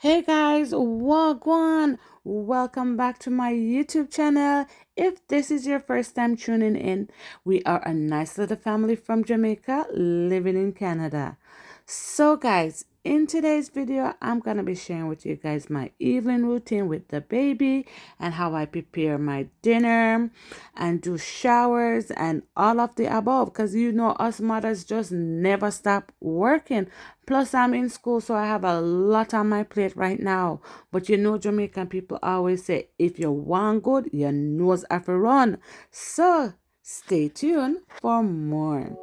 Hey guys, wagwan! Welcome back to my YouTube channel. If this is your first time tuning in, we are a nice little family from Jamaica living in Canada. So guys, in today's video, I'm going to be sharing with you guys my evening routine with the baby and how I prepare my dinner and do showers and all of the above, because you know us mothers just never stop working. Plus I'm in school, so I have a lot on my plate right now. But you know Jamaican people always say, if you want good, your nose have to run. So stay tuned for more.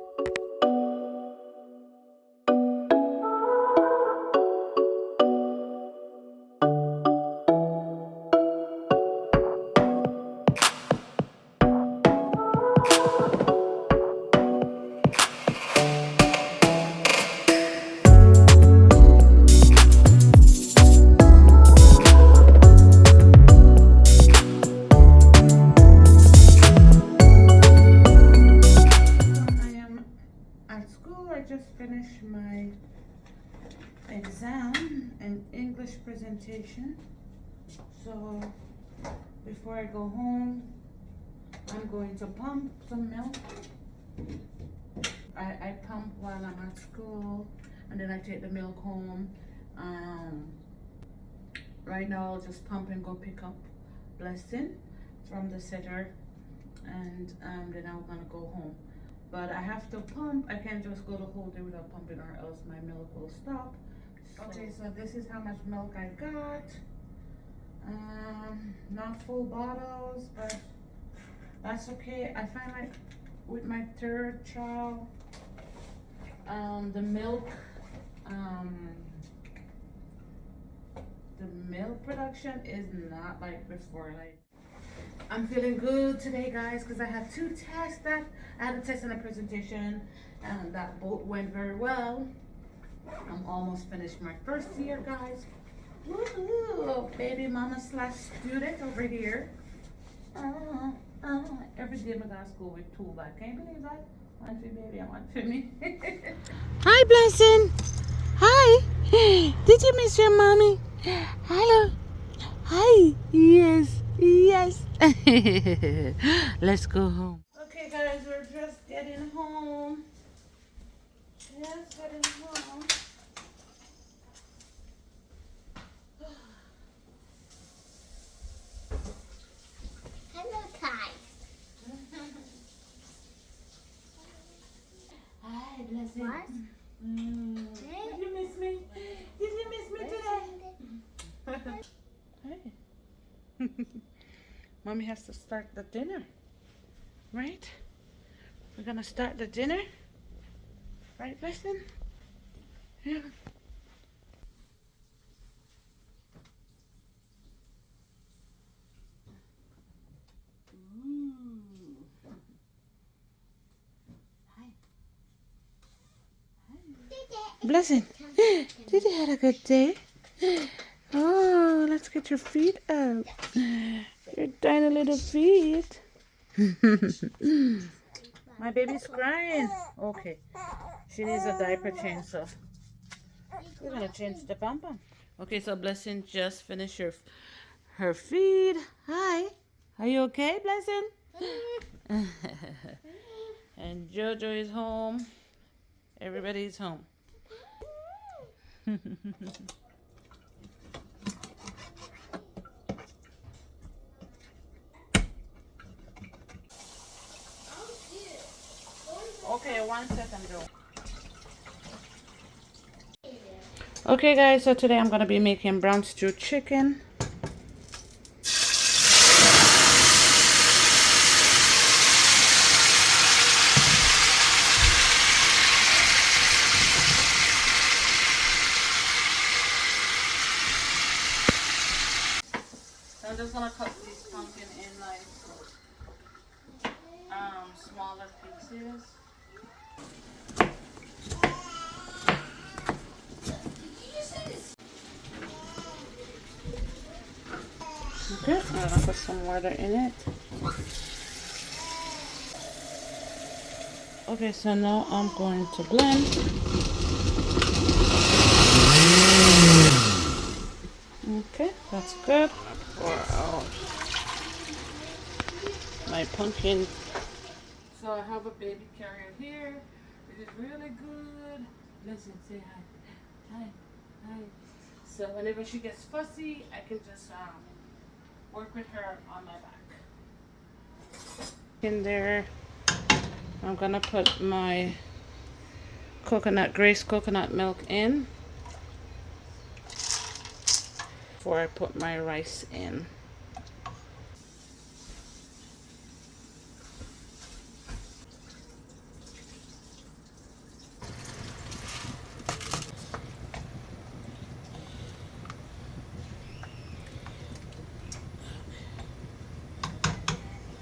I am at school. I just finished my exam and English presentation. So before I go home, I'm going to pump some milk. I pump while I'm at school, and then I take the milk home. Right now I'll just pump and go pick up Blessing from the setter, and then I'm gonna go home. But I have to pump. I can't just go the whole day without pumping, or else my milk will stop. Okay, so this is how much milk I got. Not full bottles, but that's okay. I find like with my third child, the milk, the milk production is not like before. Like, I'm feeling good today, guys, because I had two tests. That I had a test and a presentation, and that both went very well. I'm almost finished my first year, guys. Woohoo! Baby mama slash student over here. Every day I go to school with two bags. Can you believe that? One for baby and one for me. Hi, Blessing. Hi. Did you miss your mommy? Hello. Hi. Yes. Yes. Let's go home. Okay, guys, we're just getting home. Just getting home. Hello, Kai. Hi, Blessing. What? Did you miss me? Did you miss me today? Hey. Mommy has to start the dinner, right? We're gonna start the dinner, right, Blessing? Yeah. Blessing, did you have a good day? Oh, let's get your feet up. Your tiny little feet. My baby's crying. Okay, she needs a diaper change, so we're gonna change the pom-pom. Okay, so Blessing just finished her feed. Hi, are you okay, Blessing? And Jojo is home. Everybody's home. Okay, 1 second, Joe. Okay, guys, so today I'm gonna be making brown stew chicken. I'm just gonna cut this pumpkin in like smaller pieces. Okay, I'm gonna put some water in it. Okay, so now I'm going to blend. Okay, that's good. Pour out my pumpkin. So I have a baby carrier here. It is really good. Listen, say hi. Hi. Hi. So whenever she gets fussy, I can just work with her on my back. In there, I'm gonna put my Grace coconut milk in before I put my rice in.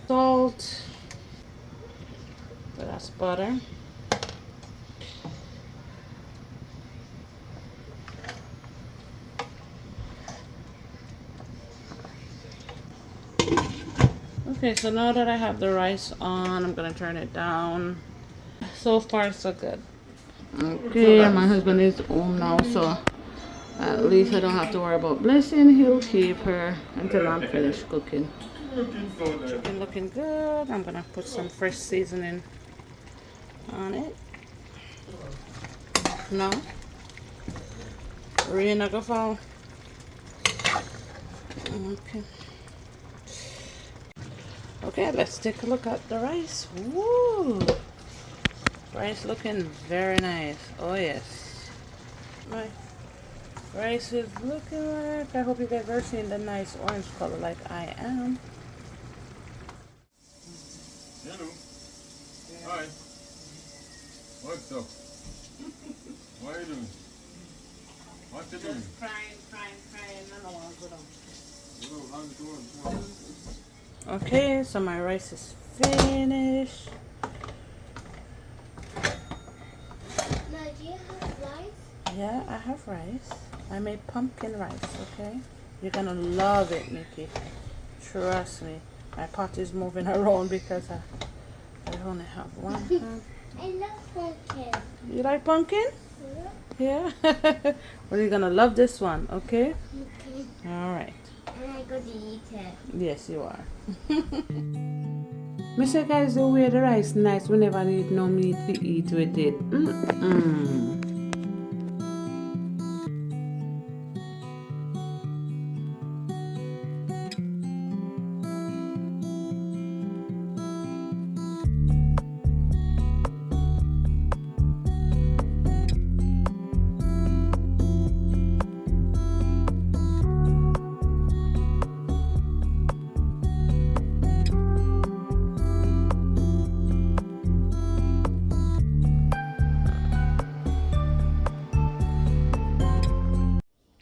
Salt. So that's butter. Okay, so now that I have the rice on, I'm gonna turn it down. So far, so good. Okay, my husband is home now, so at least I don't have to worry about blessing. He'll keep her until I'm finished cooking. Chicken looking good. I'm gonna put some fresh seasoning on it. No, rain not gonna fall. Okay. Okay, let's take a look at the rice. Woo! Rice looking very nice. Oh yes. My rice is looking like, I hope you guys are seeing the nice orange color like I am. Hello. Hi. What's up? What are you doing? What you doing? Just crying. I don't want to go down. Hello, how's it going? Okay, so my rice is finished. Now, do you have rice? Yeah, I have rice. I made pumpkin rice, okay? You're gonna love it, Nikki. Trust me. My pot is moving around because I only have one hand. I love pumpkin. You like pumpkin? Yeah. Yeah? Well, you're gonna love this one, okay? Okay. Alright. And I go to eat it. Yes, you are. Mr. Guys, the way the rice nice whenever need no meat to eat with it.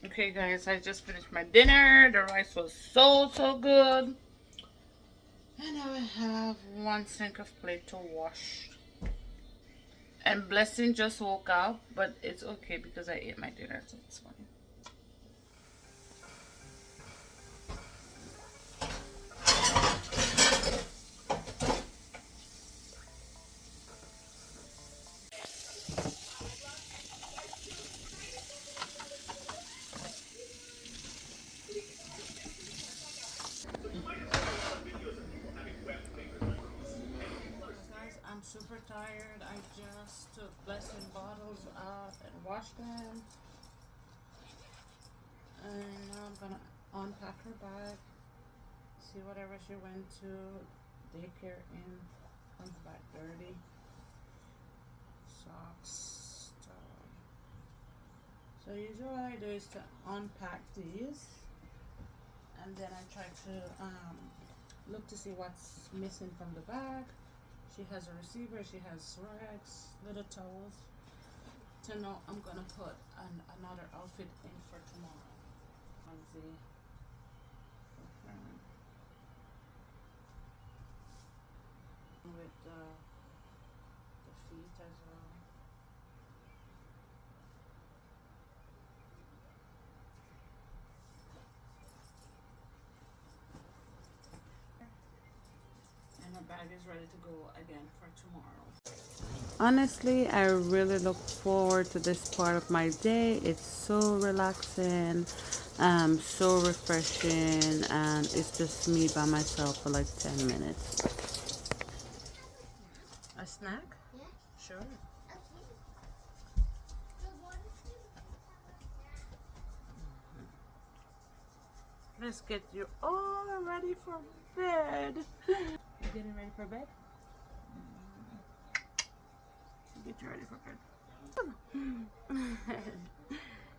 Okay guys, I just finished my dinner. The rice was so good. And now I have one sink of plate to wash. And Blessing just woke up, but it's okay because I ate my dinner, so it's fine. Guys, I'm super tired. I just took Blessing bottles out and washed them. And now I'm gonna unpack her bag. See whatever she went to daycare in comes back dirty. Socks, stuff. So usually what I do is to unpack these, and then I try to look to see what's missing from the bag. She has a receiver, she has rags, little towels. To know I'm gonna put another outfit in for tomorrow. Onesie for her. With the feet as well. And her bag is ready to go again for tomorrow. Honestly, I really look forward to this part of my day. It's so relaxing. So refreshing, and it's just me by myself for like 10 minutes. A snack? Yeah. Sure. Okay. So what is it? Let's get you all ready for bed. You getting ready for bed? Get you ready for bed.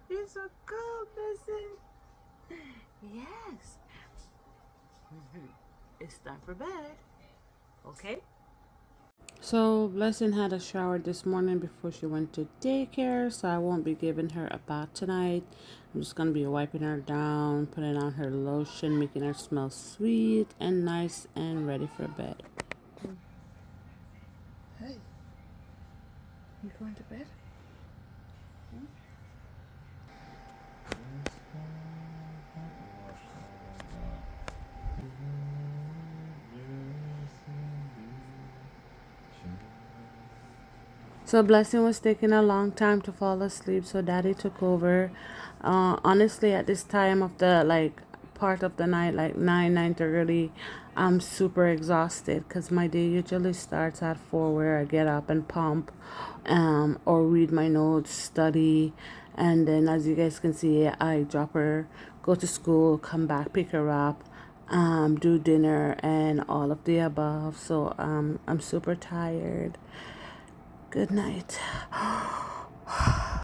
You're so cold, listen. Yes. It's time for bed. Okay? So Blessing had a shower this morning before she went to daycare, so I won't be giving her a bath tonight. I'm just gonna be wiping her down, putting on her lotion, making her smell sweet and nice and ready for bed. Hey, you going to bed? So Blessing was taking a long time to fall asleep, so Daddy took over. Honestly, at this time of the like part of the night, like 9:30, I'm super exhausted because my day usually starts at 4, where I get up and pump, or read my notes, study, and then as you guys can see, I drop her, go to school, come back, pick her up, do dinner, and all of the above. So I'm super tired. Good night.